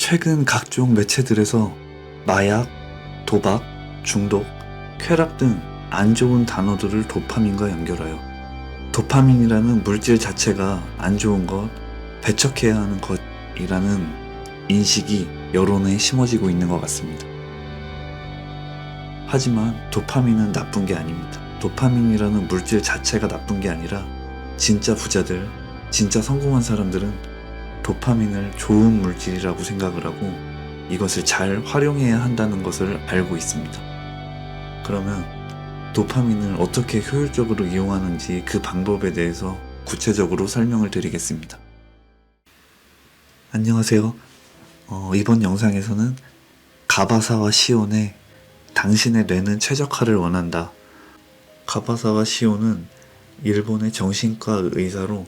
최근 각종 매체들에서 마약, 도박, 중독, 쾌락 등 안 좋은 단어들을 도파민과 연결하여 도파민이라는 물질 자체가 안 좋은 것, 배척해야 하는 것이라는 인식이 여론에 심어지고 있는 것 같습니다. 하지만 도파민은 나쁜 게 아닙니다. 도파민이라는 물질 자체가 나쁜 게 아니라 진짜 부자들, 진짜 성공한 사람들은 도파민을 좋은 물질이라고 생각을 하고 이것을 잘 활용해야 한다는 것을 알고 있습니다. 그러면 도파민을 어떻게 효율적으로 이용하는지 그 방법에 대해서 구체적으로 설명을 드리겠습니다. 안녕하세요. 이번 영상에서는 가바사와 시온의 당신의 뇌는 최적화를 원한다. 가바사와 시온은 일본의 정신과 의사로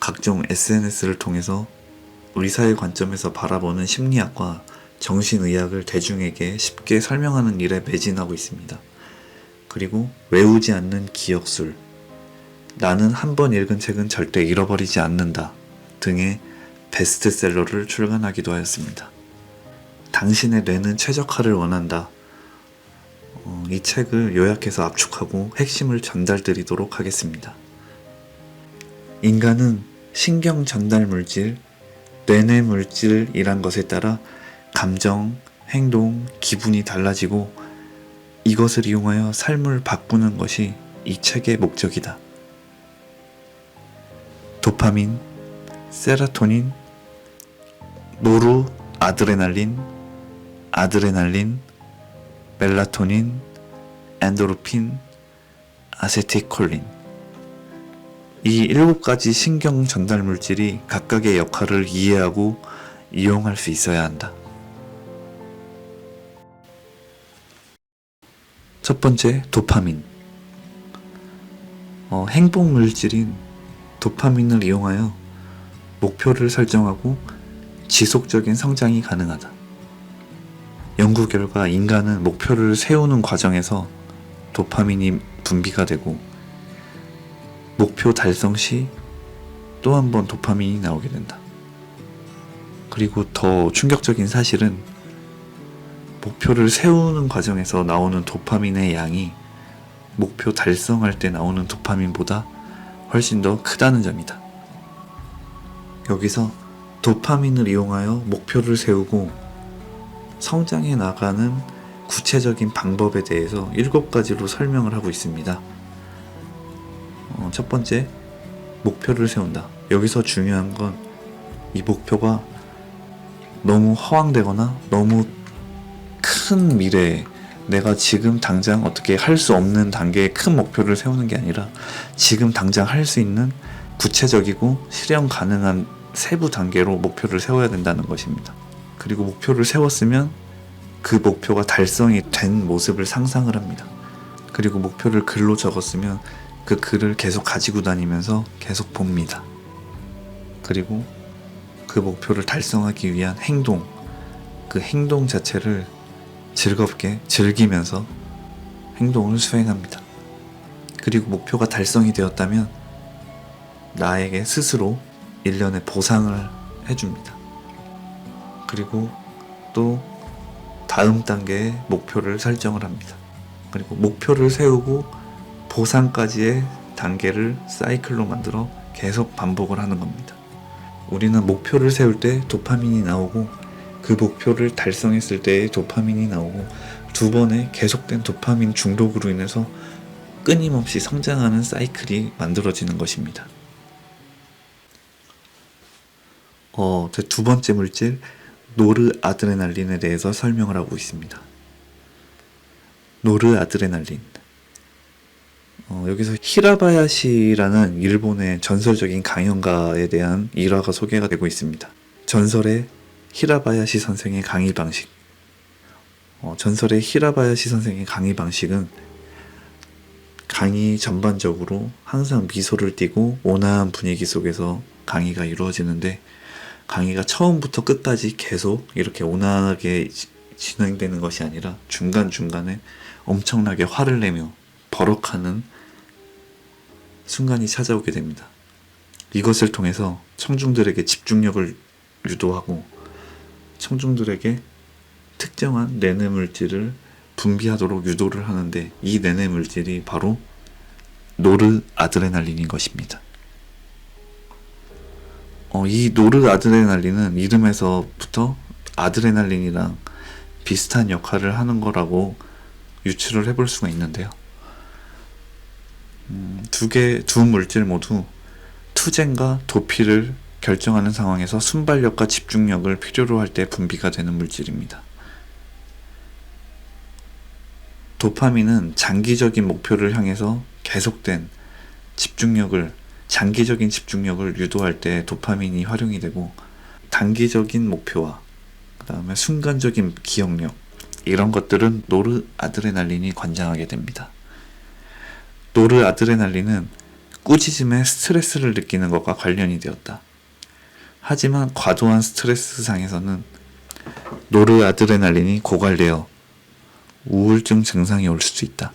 각종 SNS를 통해서 의사의 관점에서 바라보는 심리학과 정신의학을 대중에게 쉽게 설명하는 일에 매진하고 있습니다. 그리고 외우지 않는 기억술, 나는 한 번 읽은 책은 절대 잃어버리지 않는다 등의 베스트셀러를 출간하기도 하였습니다. 당신의 뇌는 최적화를 원한다. 이 책을 요약해서 압축하고 핵심을 전달드리도록 하겠습니다. 인간은 신경 전달 물질, 뇌내 물질이란 것에 따라 감정, 행동, 기분이 달라지고 이것을 이용하여 삶을 바꾸는 것이 이 책의 목적이다. 도파민, 세로토닌, 노르아드레날린, 아드레날린, 멜라토닌, 엔도르핀, 아세틸콜린. 이 7가지 신경 전달 물질이 각각의 역할을 이해하고 이용할 수 있어야 한다. 첫 번째, 도파민. 행복 물질인 도파민을 이용하여 목표를 설정하고 지속적인 성장이 가능하다. 연구 결과 인간은 목표를 세우는 과정에서 도파민이 분비가 되고 목표 달성 시 또 한 번 도파민이 나오게 된다. 그리고 더 충격적인 사실은 목표를 세우는 과정에서 나오는 도파민의 양이 목표 달성할 때 나오는 도파민보다 훨씬 더 크다는 점이다. 여기서 도파민을 이용하여 목표를 세우고 성장해 나가는 구체적인 방법에 대해서 7가지로 설명을 하고 있습니다. 첫 번째, 목표를 세운다. 여기서 중요한 건 이 목표가 너무 허황되거나 너무 큰 미래에 내가 지금 당장 어떻게 할 수 없는 단계의 큰 목표를 세우는 게 아니라 지금 당장 할 수 있는 구체적이고 실현 가능한 세부 단계로 목표를 세워야 된다는 것입니다. 그리고 목표를 세웠으면 그 목표가 달성이 된 모습을 상상을 합니다. 그리고 목표를 글로 적었으면 그 글을 계속 가지고 다니면서 계속 봅니다. 그리고 그 목표를 달성하기 위한 행동, 그 행동 자체를 즐겁게 즐기면서 행동을 수행합니다. 그리고 목표가 달성이 되었다면 나에게 스스로 일련의 보상을 해줍니다. 그리고 또 다음 단계의 목표를 설정을 합니다. 그리고 목표를 세우고 보상까지의 단계를 사이클로 만들어 계속 반복을 하는 겁니다. 우리는 목표를 세울 때 도파민이 나오고 그 목표를 달성했을 때의 도파민이 나오고 두 번의 계속된 도파민 중독으로 인해서 끊임없이 성장하는 사이클이 만들어지는 것입니다. 두 번째 물질, 노르아드레날린에 대해서 설명을 하고 있습니다. 노르아드레날린. 여기서 히라바야시라는 일본의 전설적인 강연가에 대한 일화가 소개가 되고 있습니다. 전설의 히라바야시 선생의 강의 방식. 전설의 히라바야시 선생의 강의 방식은 강의 전반적으로 항상 미소를 띠고 온화한 분위기 속에서 강의가 이루어지는데 강의가 처음부터 끝까지 계속 이렇게 온화하게 진행되는 것이 아니라 중간중간에 엄청나게 화를 내며 버럭하는 순간이 찾아오게 됩니다. 이것을 통해서 청중들에게 집중력을 유도하고 청중들에게 특정한 내내 물질을 분비하도록 유도를 하는데, 이 내내 물질이 바로 노르아드레날린인 것입니다. 이 노르아드레날린은 이름에서부터 아드레날린이랑 비슷한 역할을 하는 거라고 유추를 해볼 수가 있는데요. 두 물질 모두 투쟁과 도피를 결정하는 상황에서 순발력과 집중력을 필요로 할 때 분비가 되는 물질입니다. 도파민은 장기적인 목표를 향해서 계속된 장기적인 집중력을 유도할 때 도파민이 활용이 되고, 단기적인 목표와 그 다음에 순간적인 기억력, 이런 것들은 노르아드레날린이 관장하게 됩니다. 노르아드레날린은 꾸짖음에 스트레스를 느끼는 것과 관련이 되었다. 하지만 과도한 스트레스 상에서는 노르아드레날린이 고갈되어 우울증 증상이 올 수도 있다.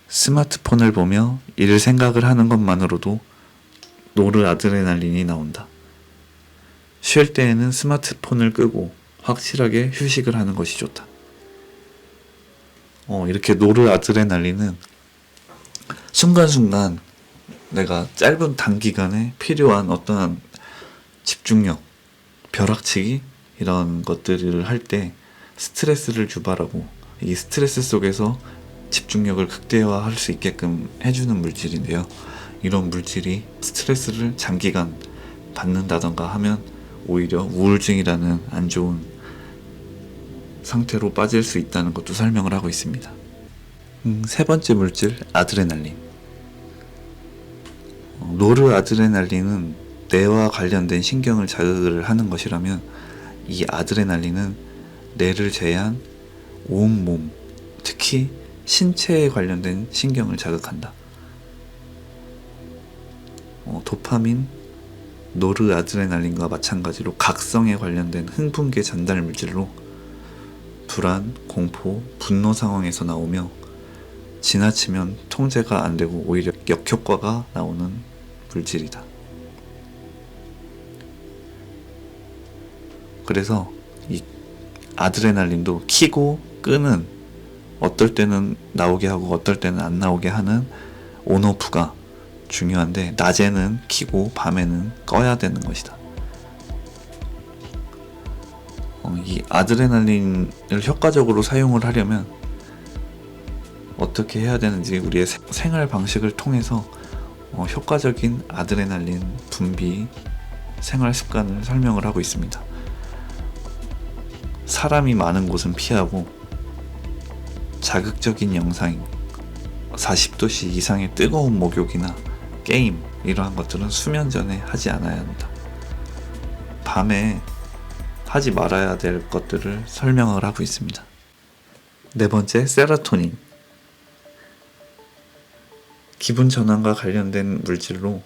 스마트폰을 보며 일 생각을 하는 것만으로도 노르아드레날린이 나온다. 쉴 때에는 스마트폰을 끄고 확실하게 휴식을 하는 것이 좋다. 이렇게 노르아드레날린은 순간순간 내가 짧은 단기간에 필요한 어떠한 집중력, 벼락치기, 이런 것들을 할 때 스트레스를 유발하고, 이 스트레스 속에서 집중력을 극대화할 수 있게끔 해주는 물질인데요. 이런 물질이 스트레스를 장기간 받는다던가 하면 오히려 우울증이라는 안 좋은 상태로 빠질 수 있다는 것도 설명을 하고 있습니다. 세 번째 물질, 아드레날린. 노르아드레날린은 뇌와 관련된 신경을 자극을 하는 것이라면, 이 아드레날린은 뇌를 제외한 온몸, 특히 신체에 관련된 신경을 자극한다. 도파민, 노르아드레날린과 마찬가지로 각성에 관련된 흥분계 전달 물질로 불안, 공포, 분노 상황에서 나오며 지나치면 통제가 안 되고 오히려 역효과가 나오는 물질이다. 그래서 이 아드레날린도 켜고 끄는, 어떨 때는 나오게 하고 어떨 때는 안 나오게 하는 온오프가 중요한데, 낮에는 켜고 밤에는 꺼야 되는 것이다. 이 아드레날린을 효과적으로 사용을 하려면 어떻게 해야 되는지 우리의 생활 방식을 통해서 효과적인 아드레날린 분비 생활 습관을 설명을 하고 있습니다. 사람이 많은 곳은 피하고, 자극적인 영상, 40도씨 이상의 뜨거운 목욕이나 게임, 이러한 것들은 수면 전에 하지 않아야 한다. 밤에 하지 말아야 될 것들을 설명을 하고 있습니다. 네 번째, 세로토닌. 기분 전환과 관련된 물질로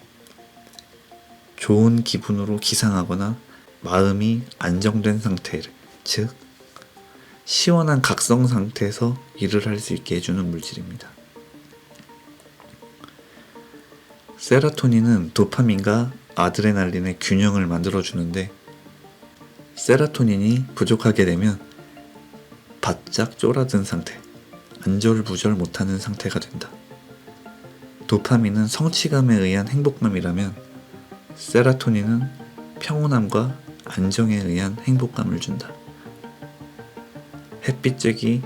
좋은 기분으로 기상하거나 마음이 안정된 상태, 즉 시원한 각성 상태에서 일을 할 수 있게 해주는 물질입니다. 세로토닌은 도파민과 아드레날린의 균형을 만들어주는데, 세로토닌이 부족하게 되면 바짝 쪼라든 상태, 안절부절 못하는 상태가 된다. 도파민은 성취감에 의한 행복감이라면, 세로토닌은 평온함과 안정에 의한 행복감을 준다. 햇빛 쬐기,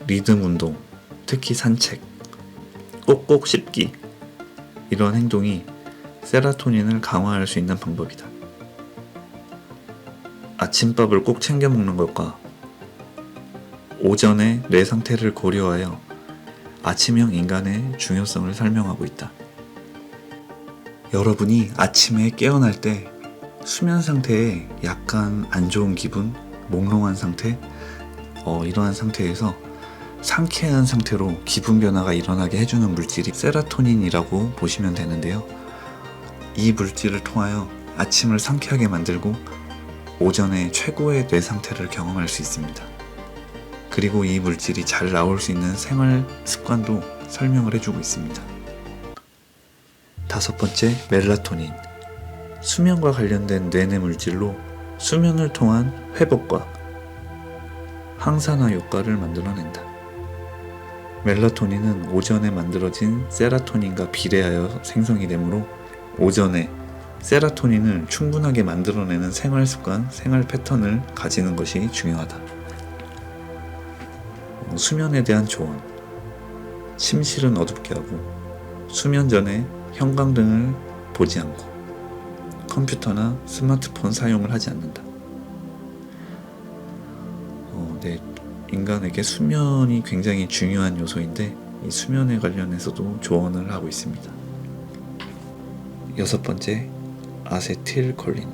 리듬 운동, 특히 산책, 꼭꼭 씹기, 이런 행동이 세로토닌을 강화할 수 있는 방법이다. 아침밥을 꼭 챙겨 먹는 것과 오전의 뇌 상태를 고려하여 아침형 인간의 중요성을 설명하고 있다. 여러분이 아침에 깨어날 때 수면 상태에 약간 안 좋은 기분, 몽롱한 상태, 이러한 상태에서 상쾌한 상태로 기분 변화가 일어나게 해주는 물질이 세로토닌이라고 보시면 되는데요. 이 물질을 통하여 아침을 상쾌하게 만들고 오전에 최고의 뇌 상태를 경험할 수 있습니다. 그리고 이 물질이 잘 나올 수 있는 생활 습관도 설명을 해주고 있습니다. 다섯 번째, 멜라토닌. 수면과 관련된 뇌내 물질로 수면을 통한 회복과 항산화 효과를 만들어낸다. 멜라토닌은 오전에 만들어진 세라토닌과 비례하여 생성이 되므로 오전에 세라토닌을 충분하게 만들어내는 생활 습관, 생활 패턴을 가지는 것이 중요하다. 수면에 대한 조언. 침실은 어둡게 하고 수면 전에 형광등을 보지 않고 컴퓨터나 스마트폰 사용을 하지 않는다. 인간에게 수면이 굉장히 중요한 요소인데 이 수면에 관련해서도 조언을 하고 있습니다. 6번째, 아세틸콜린.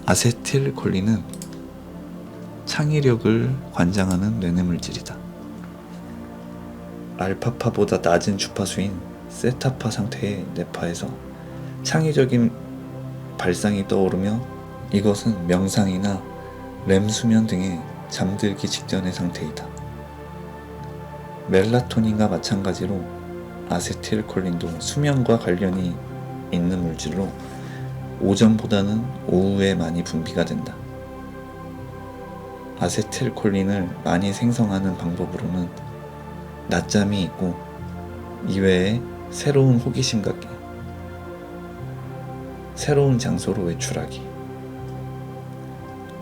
아세틸콜린은 창의력을 관장하는 뇌내물질이다. 알파파보다 낮은 주파수인 세타파 상태의 뇌파에서 창의적인 발상이 떠오르며 이것은 명상이나 렘 수면 등의 잠들기 직전의 상태이다. 멜라토닌과 마찬가지로 아세틸콜린도 수면과 관련이 있는 물질로 오전보다는 오후에 많이 분비가 된다. 아세틸콜린을 많이 생성하는 방법으로는 낮잠이 있고 이외에 새로운 호기심 갖기, 새로운 장소로 외출하기,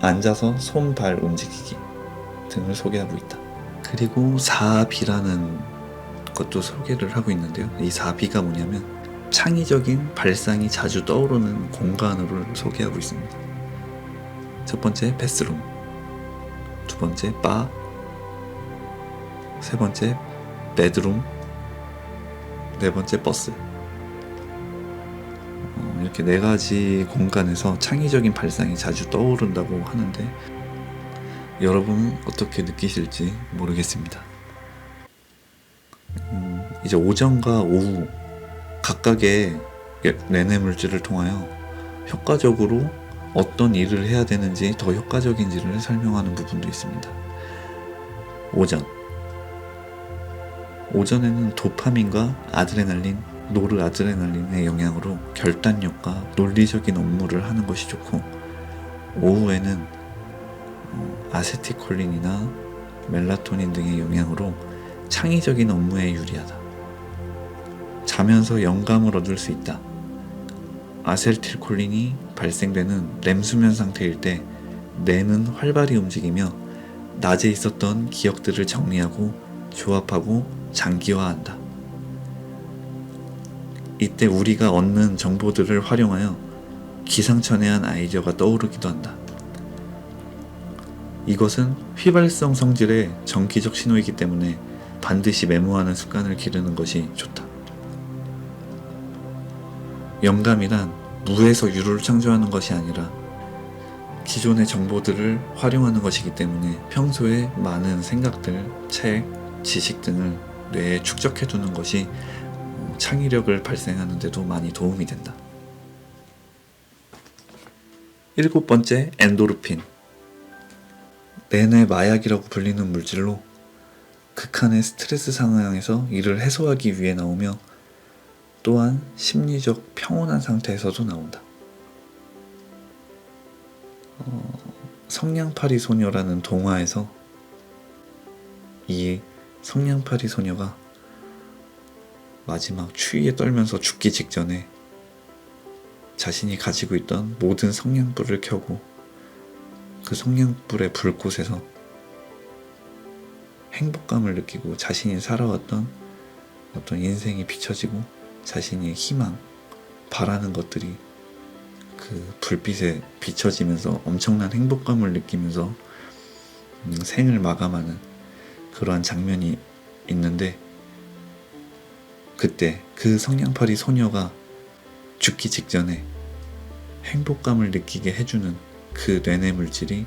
앉아서 손, 발 움직이기 등을 소개하고 있다. 그리고 4B라는 것도 소개를 하고 있는데요. 이 4B가 뭐냐면 창의적인 발상이 자주 떠오르는 공간을 소개하고 있습니다. 첫 번째 패스룸, 두 번째 바, 세 번째 베드룸, 네 번째 버스. 이렇게 4가지 공간에서 창의적인 발상이 자주 떠오른다고 하는데 여러분은 어떻게 느끼실지 모르겠습니다. 이제 오전과 오후 각각의 뇌내물질을 통하여 효과적으로 어떤 일을 해야 되는지 더 효과적인지를 설명하는 부분도 있습니다. 오전에는 도파민과 아드레날린, 노르아드레날린의 영향으로 결단력과 논리적인 업무를 하는 것이 좋고, 오후에는 아세틸콜린이나 멜라토닌 등의 영향으로 창의적인 업무에 유리하다. 자면서 영감을 얻을 수 있다. 아세틸콜린이 발생되는 렘 수면 상태일 때 뇌는 활발히 움직이며 낮에 있었던 기억들을 정리하고 조합하고 장기화한다. 이때 우리가 얻는 정보들을 활용하여 기상천외한 아이디어가 떠오르기도 한다. 이것은 휘발성 성질의 정기적 신호이기 때문에 반드시 메모하는 습관을 기르는 것이 좋다. 영감이란 무에서 유를 창조하는 것이 아니라 기존의 정보들을 활용하는 것이기 때문에 평소에 많은 생각들, 책, 지식 등을 뇌에 축적해두는 것이 창의력을 발생하는 데도 많이 도움이 된다. 7번째, 엔도르핀. 뇌내 마약이라고 불리는 물질로 극한의 스트레스 상황에서 이를 해소하기 위해 나오며 또한 심리적 평온한 상태에서도 나온다. 성냥팔이 소녀라는 동화에서 이 성냥팔이 소녀가 마지막 추위에 떨면서 죽기 직전에 자신이 가지고 있던 모든 성냥불을 켜고 그 성냥불의 불꽃에서 행복감을 느끼고 자신이 살아왔던 어떤 인생이 비춰지고 자신의 희망, 바라는 것들이 그 불빛에 비춰지면서 엄청난 행복감을 느끼면서 생을 마감하는 그러한 장면이 있는데, 그때 그 성냥팔이 소녀가 죽기 직전에 행복감을 느끼게 해주는 그 뇌내 물질이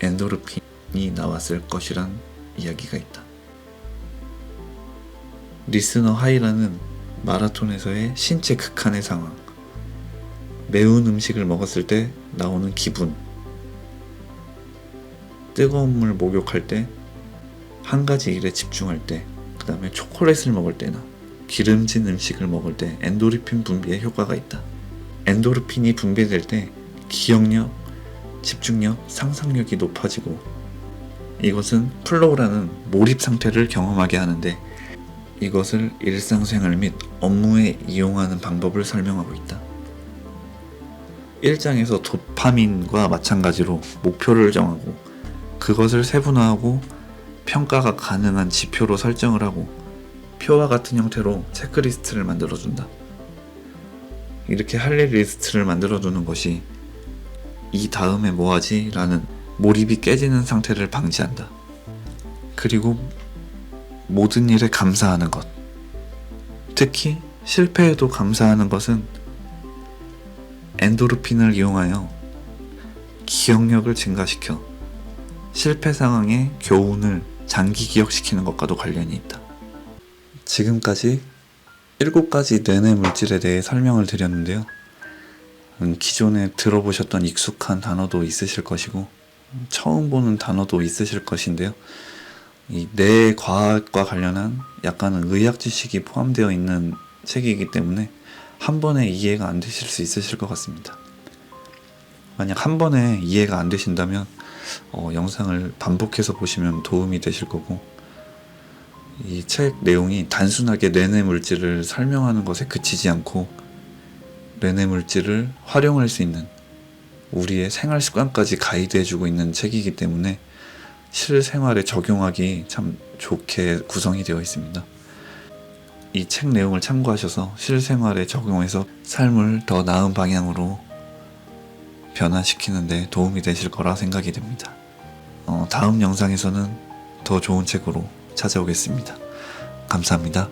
엔도르핀이 나왔을 것이란 이야기가 있다. 리스너 하이라는 마라톤에서의 신체 극한의 상황, 매운 음식을 먹었을 때 나오는 기분, 뜨거운 물 목욕할 때, 한 가지 일에 집중할 때, 그 다음에 초콜릿을 먹을 때나 기름진 음식을 먹을 때 엔도르핀 분비에 효과가 있다. 엔도르핀이 분비될 때 기억력, 집중력, 상상력이 높아지고 이것은 플로우라는 몰입 상태를 경험하게 하는데 이것을 일상생활 및 업무에 이용하는 방법을 설명하고 있다. 1장에서 도파민과 마찬가지로 목표를 정하고 그것을 세분화하고 평가가 가능한 지표로 설정을 하고 표와 같은 형태로 체크리스트를 만들어준다. 이렇게 할 일 리스트를 만들어두는 것이 이 다음에 뭐하지? 라는 몰입이 깨지는 상태를 방지한다. 그리고 모든 일에 감사하는 것, 특히 실패에도 감사하는 것은 엔도르핀을 이용하여 기억력을 증가시켜 실패 상황의 교훈을 장기 기억시키는 것과도 관련이 있다. 지금까지 7가지 뇌내 물질에 대해 설명을 드렸는데요. 기존에 들어보셨던 익숙한 단어도 있으실 것이고 처음 보는 단어도 있으실 것인데요. 이 뇌과학과 관련한 약간은 의학 지식이 포함되어 있는 책이기 때문에 한 번에 이해가 안 되실 수 있으실 것 같습니다. 만약 한 번에 이해가 안 되신다면 영상을 반복해서 보시면 도움이 되실 거고 이 책 내용이 단순하게 뇌내 물질을 설명하는 것에 그치지 않고 뇌내 물질을 활용할 수 있는 우리의 생활 습관까지 가이드해주고 있는 책이기 때문에 실생활에 적용하기 참 좋게 구성이 되어 있습니다. 이 책 내용을 참고하셔서 실생활에 적용해서 삶을 더 나은 방향으로 변화시키는 데 도움이 되실 거라 생각이 됩니다. 다음 영상에서는 더 좋은 책으로 찾아오겠습니다. 감사합니다.